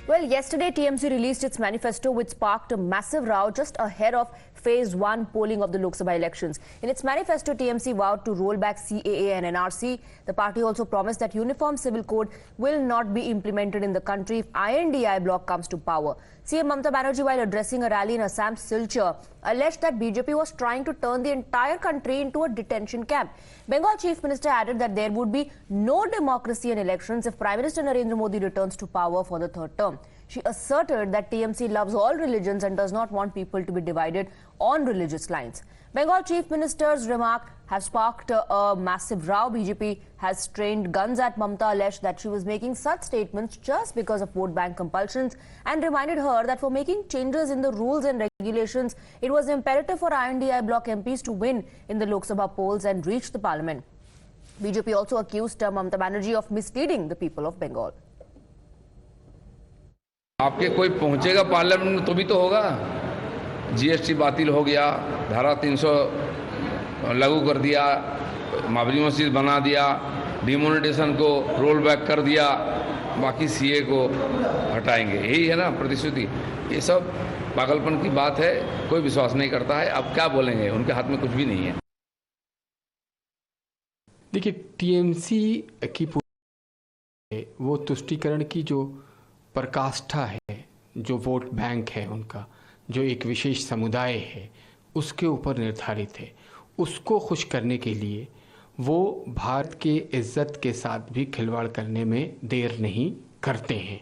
Well, yesterday TMC released its manifesto, which sparked a massive row just ahead of Phase 1 polling of the Lok Sabha elections. In its manifesto, TMC vowed to roll back CAA and NRC. The party also promised that Uniform Civil Code will not be implemented in the country if INDI bloc comes to power. CM Mamata Banerjee, while addressing a rally in Assam's Silchar, alleged that BJP was trying to turn the entire country into a detention camp. Bengal Chief Minister added that there would be no democracy in elections if Prime Minister Narendra Modi returns to power for the third term. She asserted that TMC loves all religions and does not want people to be divided on religious lines. Bengal Chief Minister's remark has sparked a massive row. BJP has trained guns at Mamata, alleged that she was making such statements just because of vote bank compulsions, and reminded her that for making changes in the rules and regulations, it was imperative for INDI bloc MPs to win in the Lok Sabha polls and reach the parliament. BJP also accused Mamata Banerjee of misleading the people of Bengal. आपके कोई पहुंचेगा parliament में तो भी तो होगा। GST बातिल हो गया, धारा 300 लागू कर दिया, बाबरी मस्जिद बना दिया, डिमोनेटाइजेशन को रोल बैक कर दिया, बाकी सीए को हटाएंगे, यही है ना प्रतिश्रुति। ये सब पागलपन की बात है, कोई विश्वास नहीं करता है। अब क्या बोलेंगे, उनके हाथ में कुछ भी नहीं है। देखिए, टीएमसी की वो तुष्टीकरण की जो प्रकाष्ठा है, जो वोट बैंक है उनका, जो एक विशेष समुदाय है, उसके ऊपर निर्धारित है। उसको खुश करने के लिए वो भारत के इज्जत के साथ भी खिलवाड़ करने में देर नहीं करते हैं।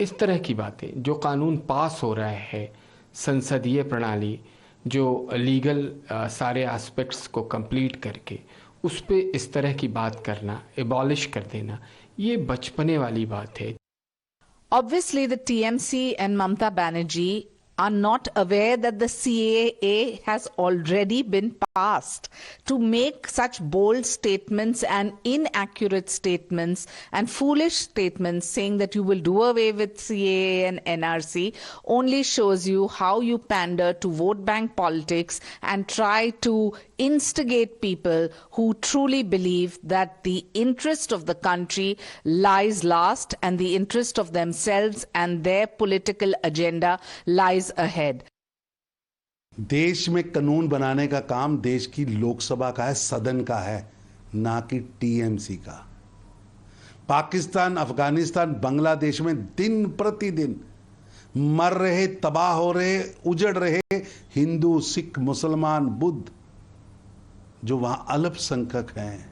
इस तरह की बातें, जो कानून पास हो रहा है, संसदीय प्रणाली जो लीगल सारे एस्पेक्ट्स को कंप्लीट करके उस पे इस तरह की बात करना, एबॉलिश कर देना, ये बचपने वाली बात है। Obviously, the TMC and Mamata Banerjee are not aware that the CAA has already been passed. To make such bold statements and inaccurate statements and foolish statements saying that you will do away with CAA and NRC only shows you how you pander to vote bank politics and try to instigate people who truly believe that the interest of the country lies last and the interest of themselves and their political agenda lies ahead. देश में कानून बनाने का काम देश की लोकसभा का है, सदन का है, ना कि टीएमसी का। पाकिस्तान, अफगानिस्तान, बांग्लादेश में दिन प्रतिदिन मर रहे, तबाह हो रहे, उजड़ रहे हिंदू, सिख, मुसलमान, बुद्ध, जो वहां अल्पसंख्यक हैं,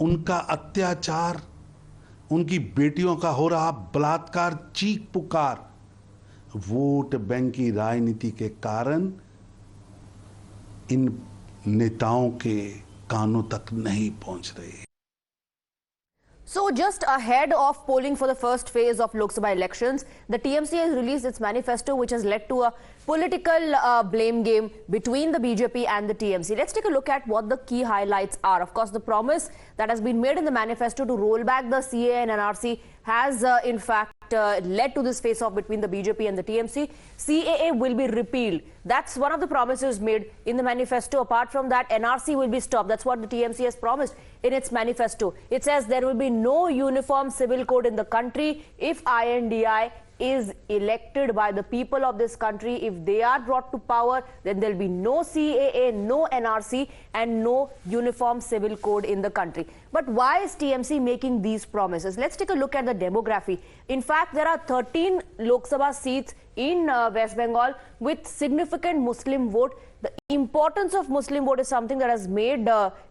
उनका अत्याचार, उनकी बेटियों का हो रहा बलात्कार, चीख पुकार, वोट बैंक की राजनीति के कारण इन नेताओं के कानों तक नहीं पहुंच रही। So just ahead of polling for the first phase of Lok Sabha elections, the TMC has released its manifesto, which has led to a political blame game between the BJP and the TMC. Let's take a look at what the key highlights are. Of course, the promise that has been made in the manifesto to roll back the CAA and NRC has in fact led to this face-off between the BJP and the TMC. CAA will be repealed. That's one of the promises made in the manifesto. Apart from that, NRC will be stopped. That's what the TMC has promised in its manifesto. It says there will be no uniform civil code in the country if INDI is elected by the people of this country. If they are brought to power, then there will be no CAA, no NRC and no uniform civil code in the country. But why is TMC making these promises? Let's take a look at the demography. In fact, there are 13 Lok Sabha seats in West Bengal with significant Muslim vote. The importance of Muslim vote is something that has made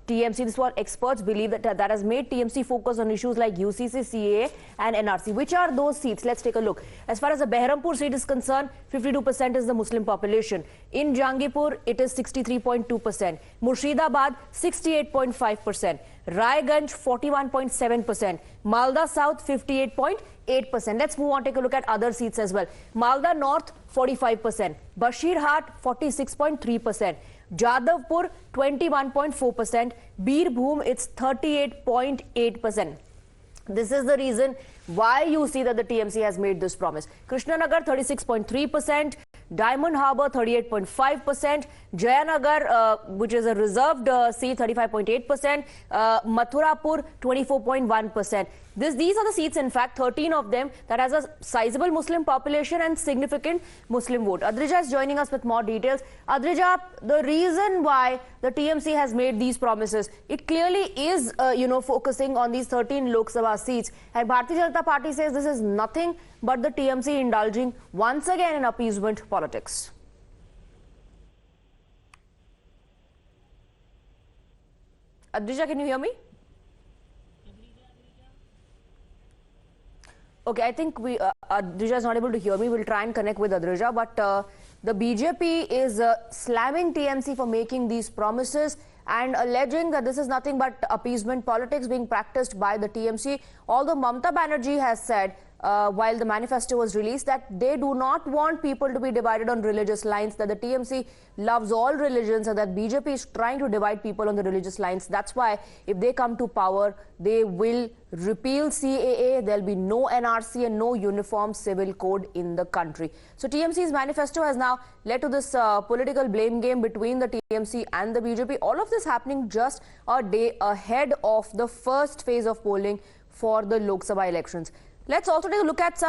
TMC, this is what experts believe, that has made TMC focus on issues like UCC, CAA and NRC. Which are those seats? Let's take a look. As far as the Behrampur seat is concerned, 52% is the Muslim population. In Jangipur, it is 63.2%. Murshidabad, 68.5%. Raiganj, 41.7%. Malda South, 58.8%. Let's move on, take a look at other seats as well. Malda North, 45%. Bashirhat, 46.3%. Jadavpur, 21.4%. Birbhum, it's 38.8%. This is the reason why you see that the TMC has made this promise. Krishnanagar, 36.3%. Diamond Harbour 38.5%, Jayanagar, which is a reserved seat, 35.8%, Mathurapur 24.1%. These are the seats, in fact, 13 of them, that has a sizable Muslim population and significant Muslim vote. Adrija is joining us with more details. Adrija, the reason why the TMC has made these promises, it clearly is, focusing on these 13 Lok Sabha seats. And Bharatiya Janata Party says this is nothing but the TMC indulging once again in appeasement politics. Adrija, can you hear me? Okay, I think Adrija is not able to hear me. We'll try and connect with Adrija. But the BJP is slamming TMC for making these promises and alleging that this is nothing but appeasement politics being practiced by the TMC. Although Mamata Banerjee has said, while the manifesto was released, that they do not want people to be divided on religious lines, that the TMC loves all religions and that BJP is trying to divide people on the religious lines. That's why if they come to power, they will repeal CAA. There'll be no NRC and no uniform civil code in the country. So TMC's manifesto has now led to this political blame game between the TMC and the BJP. All of this happening just a day ahead of the first phase of polling for the Lok Sabha elections. Let's also take a look at some